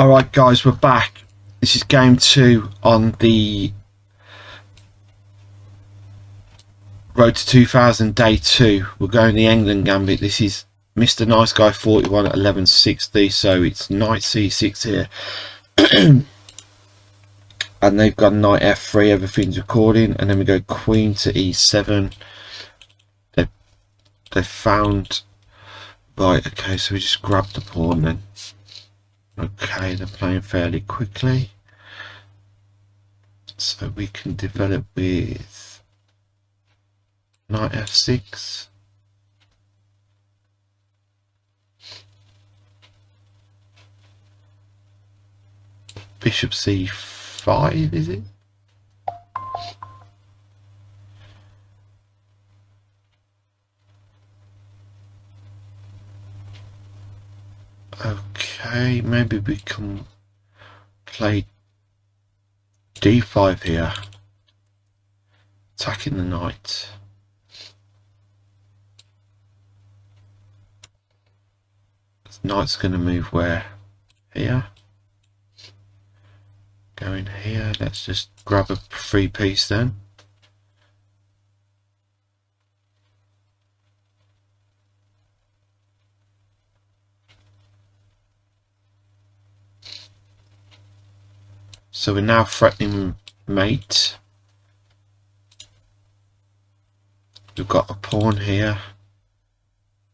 Alright guys, we're back. This is game 2 on the Road to 2000 day 2. We're going the England gambit. This is Mr. Nice Guy 41 at 1160, so it's knight c6 here. And they've got knight f3, everything's recording, and then we go queen to e7. They found... Right, okay, so we just grab the pawn then. Okay, they're playing fairly quickly, so we can develop with knight f6, bishop c5, is it? Okay, maybe we can play d5 here, attacking the knight. The knight's going to move where? Here. Going here. Let's just grab a free piece then. So we're now threatening mate. We've got a pawn here.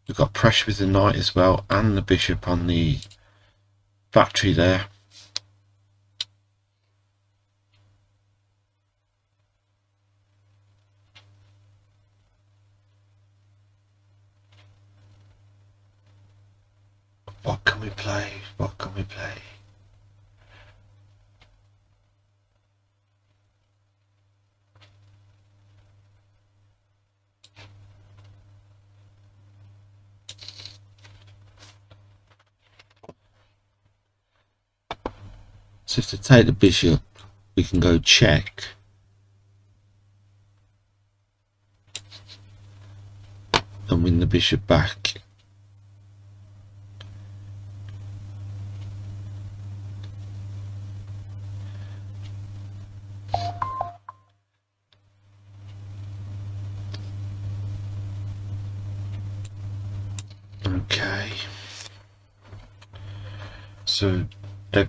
We've got pressure with the knight as well, and the bishop on the battery there. What can we play? What can we play? So if to take the bishop, we can go check. And win the bishop back. Okay. So they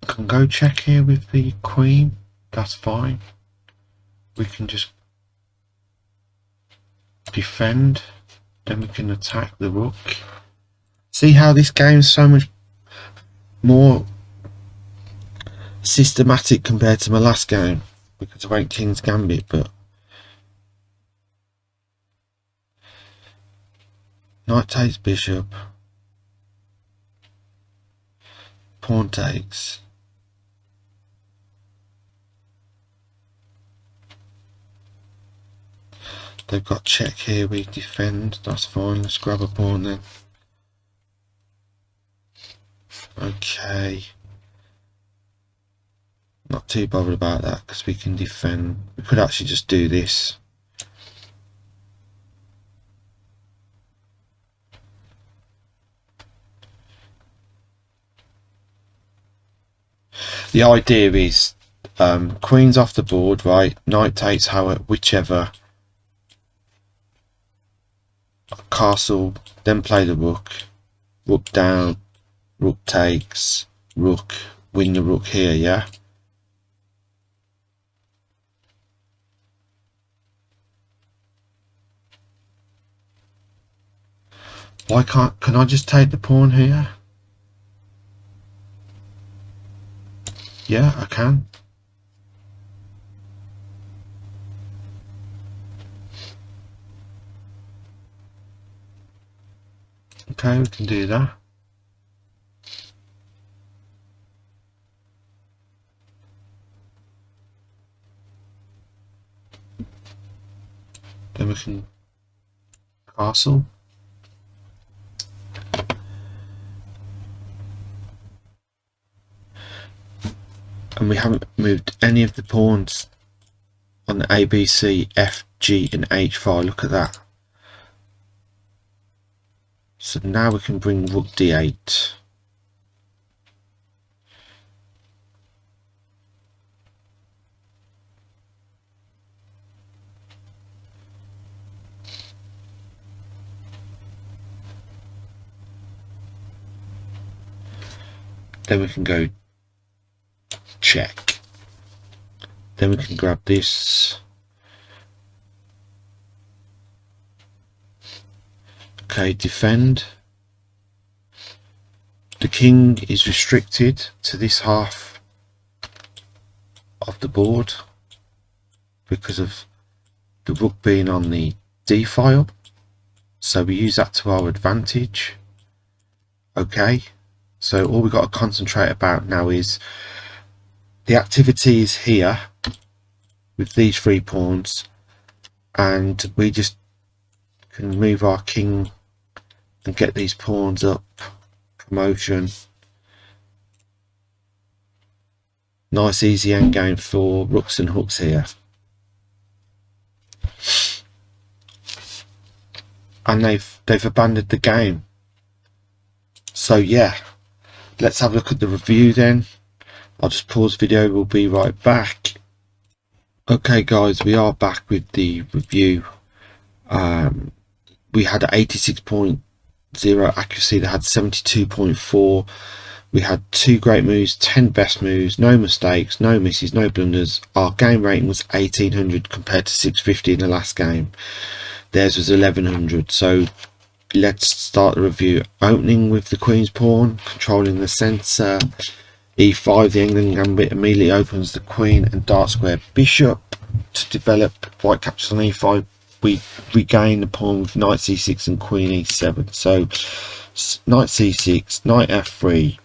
can go check here with the queen. That's fine. We can just defend, then we can attack the rook. See how this game's so much more systematic compared to my last game, because I went King's Gambit, but knight takes bishop, pawn takes, they've got check here, we defend, that's fine, let's grab a pawn then. Okay, not too bothered about that because we can defend. We could actually just do this. The idea is queen's off the board, right? Knight takes whichever, castle, then play the rook, rook down, rook takes, rook, win the rook here, yeah? Why can I just take the pawn here? Yeah, I can. Okay, we can do that. Then we can castle. And we haven't moved any of the pawns on the A, B, C, F, G and H file. Look at that. So now we can bring rook d8. then we can go check. Then we can grab this. Okay, defend. The king is restricted to this half of the board because of the rook being on the d file, so we use that to our advantage. Okay, so all we've got to concentrate about now is the activity is here with these 3 pawns, and we just can move our king and get these pawns up. Promotion. Nice easy endgame for rooks and hooks here. And they've abandoned the game. So yeah, let's have a look at the review then. I'll just pause video, we'll be right back. Okay guys, we are back with the review. We had 86.0 accuracy, they had 72.4. We had 2 great moves, 10 best moves, no mistakes, no misses, no blunders. Our game rating was 1800 compared to 650 in the last game. Theirs was 1100. So let's start the review. Opening with the queen's pawn, controlling the centre. e5, the England gambit immediately opens the queen and dart square bishop to develop. White captures on e5. We regain the pawn with knight c6 and queen e7. So knight c6, knight f3,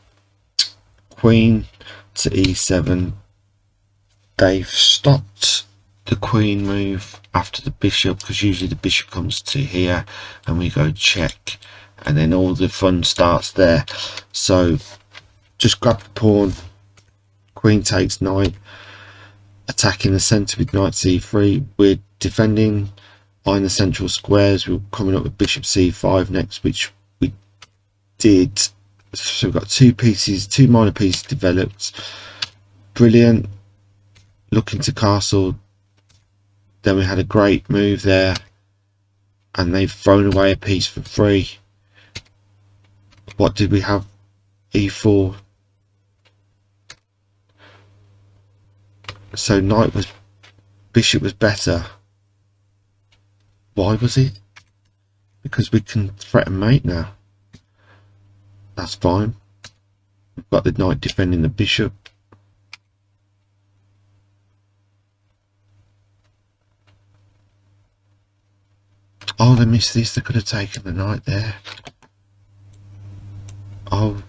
queen to e7. They've stopped the queen move after the bishop, because usually the bishop comes to here and we go check, and then all the fun starts there. So just grab the pawn, queen takes knight, attacking the centre with knight c3. We're defending on the central squares. We're coming up with bishop c5 next, which we did. So we've got 2 pieces, 2 minor pieces developed. Brilliant. Looking to castle. Then we had a great move there, and they've thrown away a piece for free. What did we have? e4. So bishop was better. Why was it? Because we can threaten mate now. That's fine. We've got the knight defending the bishop. Oh, they missed this. They could have taken the knight there. Oh,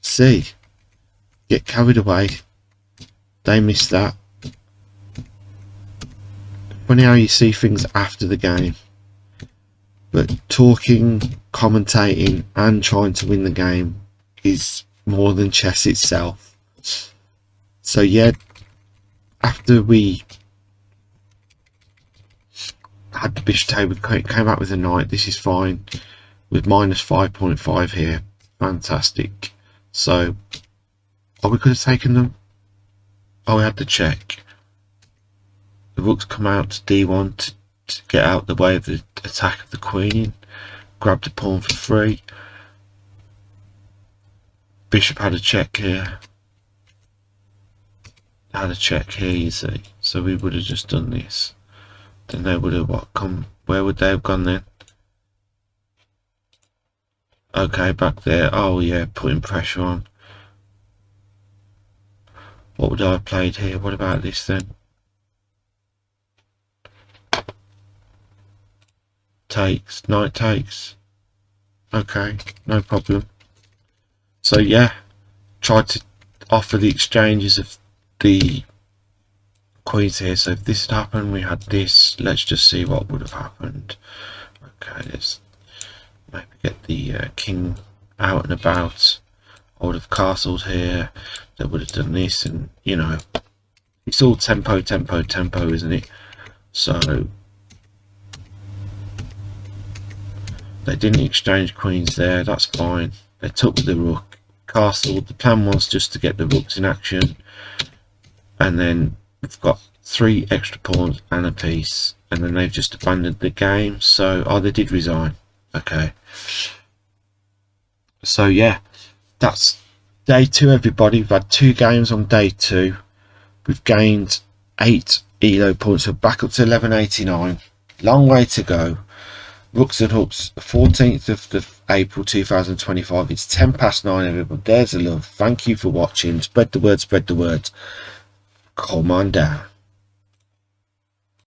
see, get carried away. They missed that. Funny how you see things after the game, but talking, commentating and trying to win the game is more than chess itself. So yeah, after we had the bishop table, came out with a knight. This is fine with minus 5.5 here. Fantastic. So we could have taken them. Oh, we had to check. The rook's come out to d1 to get out the way of the attack of the queen. Grabbed the pawn for free. Bishop had a check here. Had a check here, you see. So we would have just done this. Then they would have where would they have gone then? Okay, back there. Oh yeah, putting pressure on. What would I have played here? What about this then? Takes, knight takes. Okay, no problem. So yeah, tried to offer the exchanges of the queens here. So if this had happened, we had this. Let's just see what would have happened. Okay, let's maybe get the king out and about. I would have castled here. They would have done this, and you know, it's all tempo, tempo, tempo, isn't it? So they didn't exchange queens there. That's fine. They took the rook, castled. The plan was just to get the rooks in action, and then we've got 3 extra pawns and a piece, and then they've just abandoned the game. So they did resign. Okay, so yeah, that's Day 2, everybody. We've had 2 games on day 2. We've gained 8 ELO points, so back up to 1189. Long way to go. Rooks and Hooks, 14th of April 2025. It's 10 past 9, everybody. There's the love. Thank you for watching. Spread the word, spread the word. Come on down.